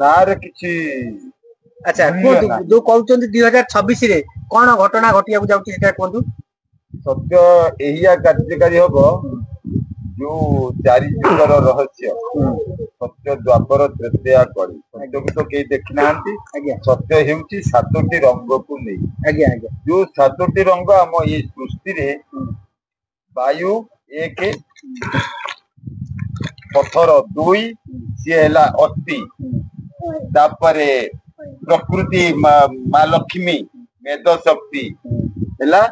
ନାରେ କିଛି अच्छा कहतु जो कहते 2026 रे कौन घटना घटिया जाऊँ कहतु सत्य एहिया कार्यकारी हब जो चारि जुगर रहस्य सत्य द्वापर तृतीया करी सत्य को तो कई देखी ना सत्य हेउची सातोटी रंग को नहीं जो सातोटी रंग आम ये सृष्टि रे वायु एक पथर दुई सी है अस्थि तापरे प्रकृति माँ लक्ष्मी मेद शक्ति है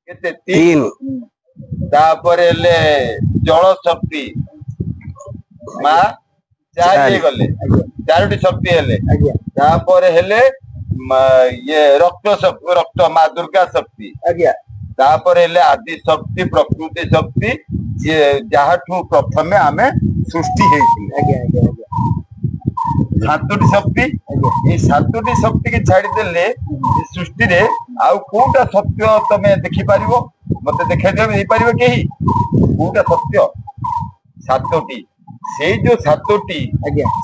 केते तीन तापरे ले जल शक्ति माँ चार गले चारोटी शक्ति हेले तापरे हेले ये रक्त माँ दुर्गा शक्ति तापर हेले आदि शक्ति प्रकृति शक्ति जहाठू प्रथमे आमे सृष्टि हेइछि सातोटी शक्ति ये सातोटी शक्ति की छाड़ीदेले सृष्टि रे आउ कोटा सत्य तमे देखि पारिबो मते देखै देबे पारिबो केही कोटा सत्य सातोटी से जो सातोटी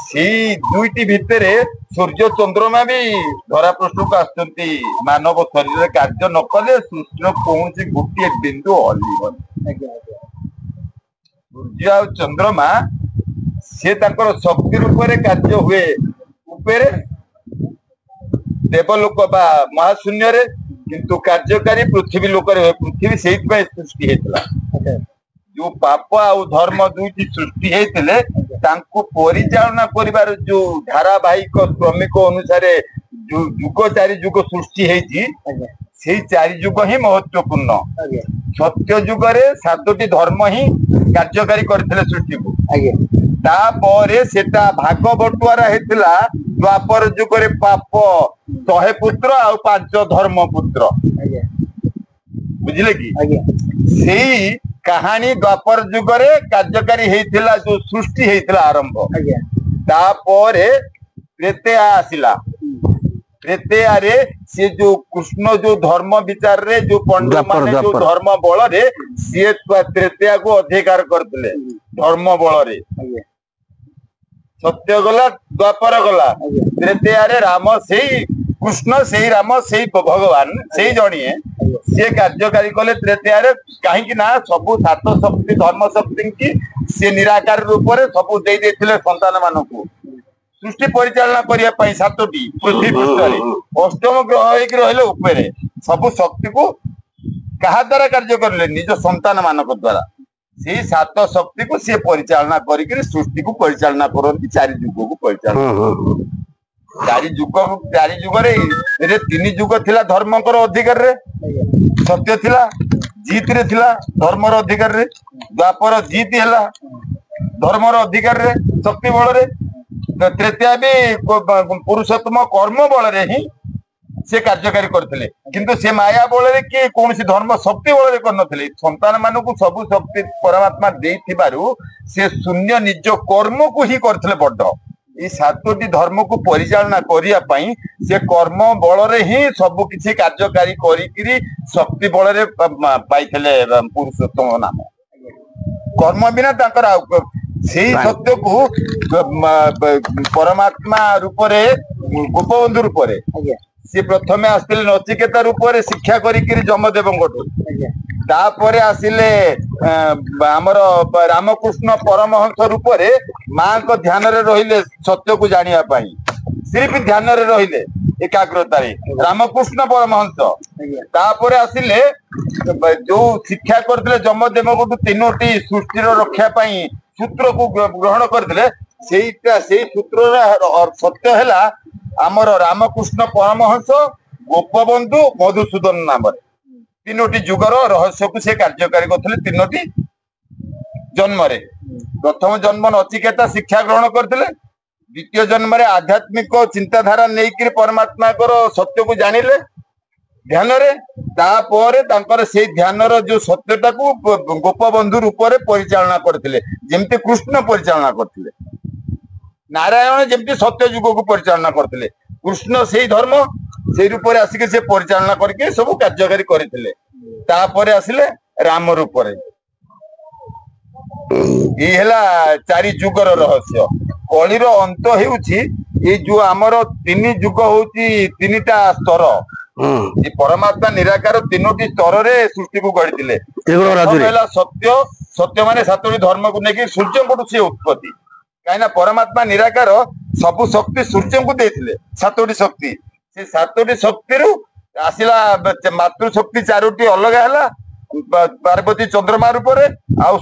से दुईटी भितरे सूर्य चंद्रमा भी धरा पृष्ठ को आसुंती मानव शरीर कार्य न कले सृष्टि कौन सी गोटे बिंदु हलिबन सूर्य और चंद्रमा से ताकर शक्ति रूप में कार्य हुए ऊपर देवलोक बा महाशून्य रे किंतु कार्यकारी पृथ्वी लोक रे पृथ्वी से सृष्टि हेतला जो पाप आउ धर्म दुईटी सृष्टि हेतले तांको परिचालना करिवार जो धारावाहिक क्रमिक अनुसार जुग चारि जुग सृष्टि हेछि से चारि जुग ही महत्वपूर्ण सत्य जुग रे सातोटी धर्म ही कार्यकारी करथिले सृष्टि को तापरे सेटा भाग बटुआरा हेतिला द्वापर जुग रे पाप 100 पुत्र आ 5 धर्म पुत्र बुझिले कि सेही कहानी द्वापर जुग रे कार्यकारी हेतिला जो सृष्टि हेतिला आरंभ तापरे त्रेतया आसिला त्रेतया रे से जो कृष्ण जो धर्म विचार रे जो पंडित माने जो धर्म बल रे से त्रेतया को अधिकार करथिले धर्म बल रे सत्य गला द्वापर गला त्रेतया रे राम सेही कृष्ण सेही राम सेही भगवान सेही जणिए से कार्यकारी कले त्रेतया रे काहे कि ना सबु सात शक्ति धर्म शक्ति की से निराकार रूप रे सबु दे देथिले संतान मानकू सृष्टि परिचालना करिया सातोटी पृथ्वी पृष्ठरे अष्टम ग्रह एक रहिले ऊपर सब शक्ति को कहा द्वारा कार्य करले निज संतान मानक द्वारा से सात शक्ति को से परिचालना करिक सृष्टि को परिचालना करती चारि जुग को परिचालना चारि जुग रे तीन जुग थिला धर्मकर अधिकार रे सत्य थिला जीत रे थिला धर्मर अधिकार रे द्वापर जीत हैला धर्मर अधिकार रे शक्ति बल रे तृतीया भी पुरुषोत्तम कर्म बल रे ही से कार्यकारी करथिले किंतु से माया बल रे कि कौन सी धर्म शक्ति बल रे करनथिले संतान मानकू सब शक्ति परमात्मा देथिबारु से शून्य निज कर्म को ही करथिले बड्ड ए सातोटी धर्म को परिचालना करिया पई से कर्म बल रे ही सब किछि कार्यकारी करिकरी शक्ति बल रे पाइथिले पुरुषोत्तम नाम कर्म बिना ताकर से सत्य को परमात्मा रूप रे गोपबंधु रूप रे सी प्रथमे आसिले नचिकेता रूप रे शिक्षा करिकरी जमदेवंगठू तापरे आसिले हमर रामकृष्ण परमहंस रूप रे मां को ध्यान रे रहिले सत्य को जानिया पाई सिर्फ ध्यान रे रहिले एकाग्रता रे रामकृष्ण परमहंस तापरे आसिले जो शिक्षा करथिले जमदेवंगठू तीनोटी सृष्टि रक्षा पाई सूत्र को ग्रहण करथिले सेईटा सेई सूत्र सत्य हैला आमर रामकृष्ण परमहंस गोपबंधु मधुसूदन नाम तीनोटी जुगर रहस्य को से कार्यकारी करथिले तीनोटी जन्म रे प्रथम जन्म नचिकेता शिक्षा ग्रहण करथिले द्वितीय जन्म रे आध्यात्मिक चिंताधारा नेइकरी परमात्मा को सत्य को जानिले ध्यान रे तापर तांकर से ध्यान रो जो सत्यता को गोपबंधु रूप रे परिचालना करथिले जेमते कृष्ण परिचालना करथिले नारायण जेमते सत्य युग को परिचालना करथिले कृष्ण सेही धर्म सेही रूप रे आसिके से परिचालना करके सब कार्यकारी करथिले तापर आसिले राम रूप रे ये हला चारि जुगर रहस्य कलिर अंत हेउछि ये जो आमर तीन जुग होची तीनटा स्तर ये परमात्मा निराकार तीनोटी स्तर रे सृष्टि को गढ़ी सत्य सत्य माने सातोटी धर्म को लेकिन सूर्य को से उत्पत्ति कहीं परमात्मा निराकार सबु शक्ति सूर्य को देते सातोटी शक्ति से सातोटी शक्ति रु आसला मातृ शक्ति चारोटी अलग है पार्वती चंद्रमा रूप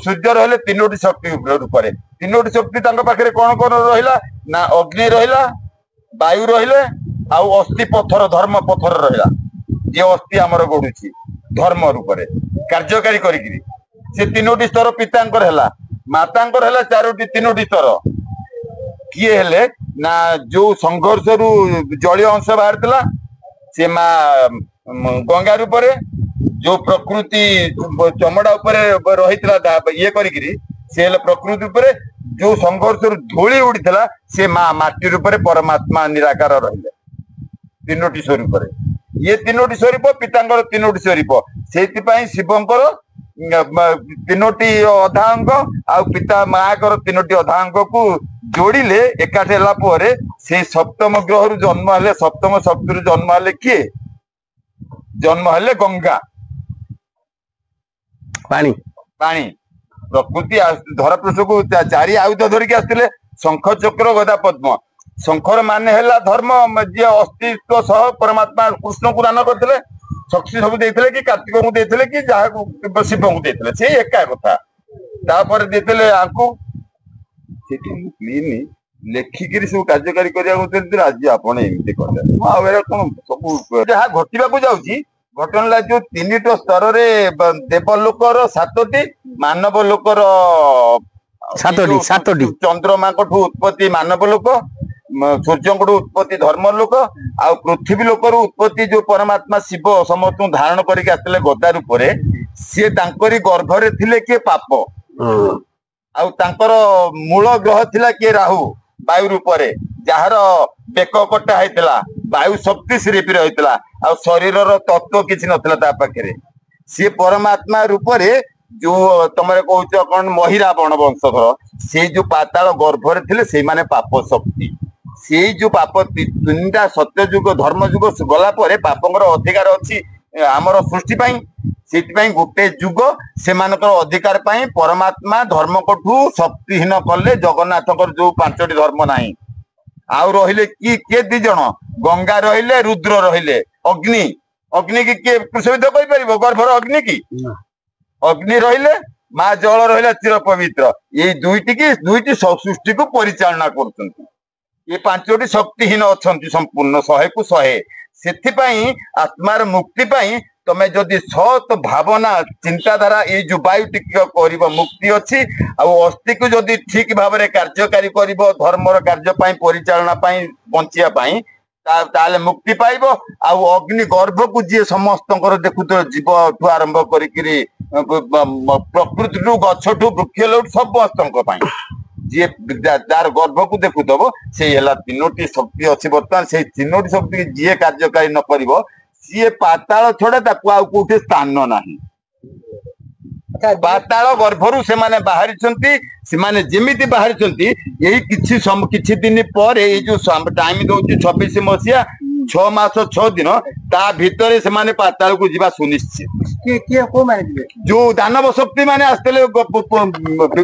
सूर्य रही तीनोटी शक्ति रूप तीनोटी शक्ति पाखे कौन कौन रहा ना अग्नि रहा वायु रहिले अस्थि पत्थर धर्म पत्थर रहा जे अस्थि आमर गढ़ुची धर्म रूप कार्यकारी करी से तीनोटी स्तर पितांकर है मातांकर है चारोटी तीनोटी स्तर किए हेले ना जो संघर्ष रु जलीय अंश बाहर से माँ गंगा रूप जो प्रकृति चमड़ा रही ये करी प्रकृति उपर जो संघर्ष धूली उड़ीला से माँ माटी रूप परमात्मा निराकार रहिले तीनोटी स्वरूप ये तीनोटी स्वरूप पितांकर तीनोटी स्वरूप से शिवंकर तीनोटी अधांग आ पिता माँ तीनोटी अधांग को जोड़िले एकाठी है से सप्तम ग्रह रु जन्म हेले सप्तम शक्ति रु जन्म हेले किए जन्म हेले गंगा पानी पानी प्रकृति धरपृष्ठ को चारि आयुध धरिक आसते शंख चक्र गदा पद्म शंखर माने है धर्म जी अस्तित्व सह परमात्मा कृष्ण को दान करते शक्ति सब देते कि कार्तिक को देते कि जहाँ शिव को देते से एका कथा तापर देते आपको लेखिकी सब कार्यकारी करने आज आप एमती कौन सब जहाँ घटवा जाऊँगी घटना जो तीन स्तर रे देवलोकर सातोटी मानव लोकर सातोटी चंद्रमा उत्पत्ति मानव लोक सूर्य उत्पत्ति धर्म लोक आ पृथ्वी लोकर उत्पत्ति जो परमात्मा शिव समस्त धारण करके आसते गदा रूप सी गर्भरे थिले किए पाप आउर मूल ग्रह थिला किए राहु वायु रूप जार बेक कटा होता वायु शक्ति श्री रही आ शरीर तत्व किसी नाला पाखे सी परमात्मा रूप जो तुम कौच कौन महिरा बण वंशधर से जो पाताल गर्भरे थिले से माने पाप शक्ति से जो पाप तीनटा सत्य जुग धर्म जुग गला पापंर अधिकार अच्छी आमर सृष्टि से गोटे जुग से अधिकार परमात्मा धर्म कठू शक्तिहीन कले जगन्नाथ जो पांचटी धर्म नाही आउ रहिले किए दी जन गंगा रहिले रुद्र रहिले अग्नि अग्नि की किए कृष्णविद्ध कर गर्भर अग्नि की अग्नि रहिले माँ जल रहा चिर पवित्र ये दुईटी सृष्टि को परिचालना कर ये पांचटी शक्तिहीन अच्छा संपूर्ण 100 को 100 से आत्मार मुक्ति तमें जदि सत भावना चिंताधारा ये जो वायु कर मुक्ति अच्छी अस्थि को जदि ठीक भाव में कार्यकारी कर धर्म कार्य परिचालना बचाई ताले मुक्ति पाइब अग्नि गर्भ को जी समस्त देखु जीव ठू आरंभ कर प्रकृति टू गछ ठू वृक्ष समस्त जी तार गर्भ को देखुव से तीनोटी शक्ति अच्छी बर्तमान से तीनोटी शक्ति जी कार्यकारी न कर सी पाताल छड़ा कौटे स्थान ना पाताल गर्भरू से माने बाहरी जमी बाहरी यही किछि दिन पर ये जो टाइम दौर 26 मसीहा 6 मास 6 दिन ता भितर से माने पाताल को जीवा सुनिश्चित जो दानव शक्ति माने आसते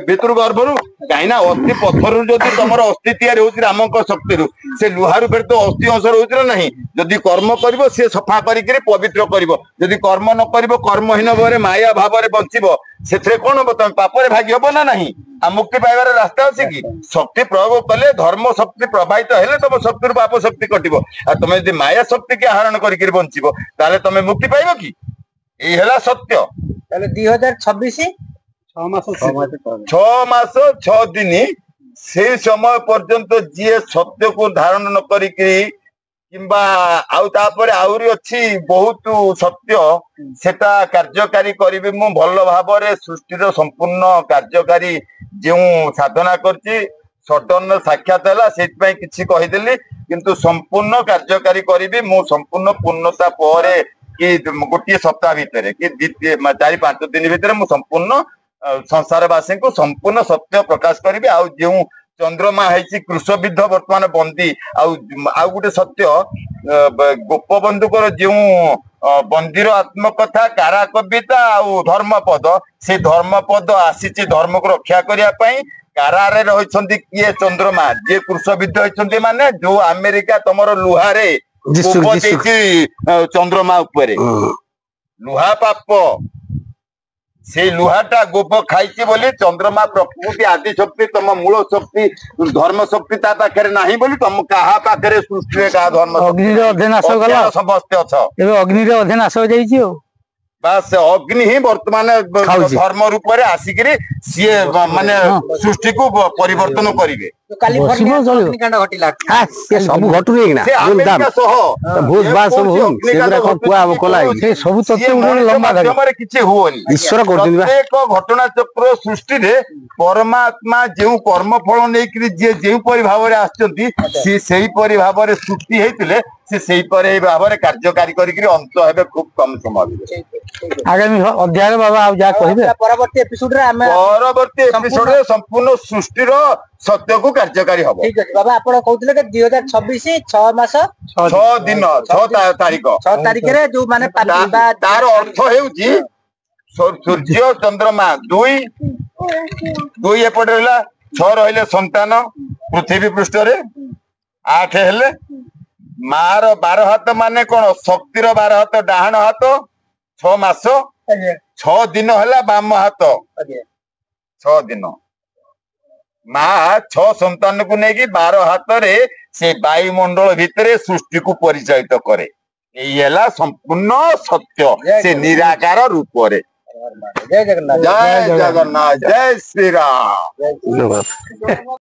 भितर गर्भरू कहीं अस्थि पत्थर जदि तुम अस्थि तैयारी राम शक्ति से लुहारू फिर तो अस्थि अंश रोचे ना जदि कर्म कर सी सफा कर पवित्र कर कर्म न कर कर्महीन भाव माया भाव बंचब से कौन हम तुम पापरे भागी हम ना नहीं आ मुक्ति पाइबार रास्ता अच्छे कि शक्ति प्रयोग कले धर्म शक्ति प्रभावित है तुम शक्ति पाप शक्ति कटो तुम यदि माया शक्ति के आहरण कर बंचब ताले तुम मुक्ति पाइब कि यही सत्य 2026 6 मास 6 दिन से समय पर्यंत जी सत्य को धारण न करी किंबा आउरी अच्छी बहुत सत्य सेटा कार्यकारी करी मु भल भाव सृष्टि संपूर्ण कार्यकारी जो साधना करछि सडन साक्षात है से किसी कहीदेली किंतु संपूर्ण कार्यकारी करी मु संपूर्ण पूर्णता पर कि गोटे सप्ताह भितर कि 4-5 दिन भितर मु संपूर्ण संसारवासी को संपूर्ण सत्य प्रकाश करी जो चंद्रमा है कृषविद्ध वर्तमान बंदी आउ गोटे सत्य गोपबंधुकर जो बंदीर आत्मकथा कारा कविता आउ धर्मपद से धर्मपद आसी धर्म को रक्षा करने कारारे रही किए चंद्रमा जे कृषविद्ध होती माने जो अमेरिका तुमर लुहारे चंद्रमा उपरे लुहा पाप से लुहाटा गोप खाई बोली चंद्रमा प्रकृति आदि शक्ति तुम मूल शक्ति धर्म शक्ति ता पाखे नहीं बोली तुम कहा पाखे सृष्टि का धर्म अग्नि अध्ययनाश गला समस्ते अछ अग्नि अध्ययनाश हो जाइए बास अग्नि ही वर्तमान धर्म रूप में आसिक सी माने सृष्टि को परिवर्तन करेंगे सब घटू घटना चक्र सृष्टि परमात्मा जो कर्म फल नहीं जो भाव आसपरी भाव सृष्टि होते से भाव कार्यकारी करंत हे खूब कम समय आगामी अध्याय बाबा आ जा कहिबे परवर्ती एपिसोड रे संपूर्ण सृष्टि सत्य को कार्यकारी हबो। ठीक अछि बाबा आपण कहउतले के 2026 6 मास 6 दिन 6 तारीख 6 तारीख रे जो माने तार अर्थ हेउची सूर्य चंद्रमा दुई एपटे रहला 6 रहिले संतान पृथ्वी पृष्ठ रे 8 हेले मार 12 हाथ माने कोन शक्तिर 12 हाथ डाहण हाथ 6 मास 6 दिन है बाम हाथ 6 दिन माँ 6 संतान को लेकिन 12 हाथ रे से वायुमंडल भितर सृष्टि को परिचालित करे यही संपूर्ण सत्य से निराकार रूप रे। जय जगन्नाथ जय जगन्नाथ जय श्री राम।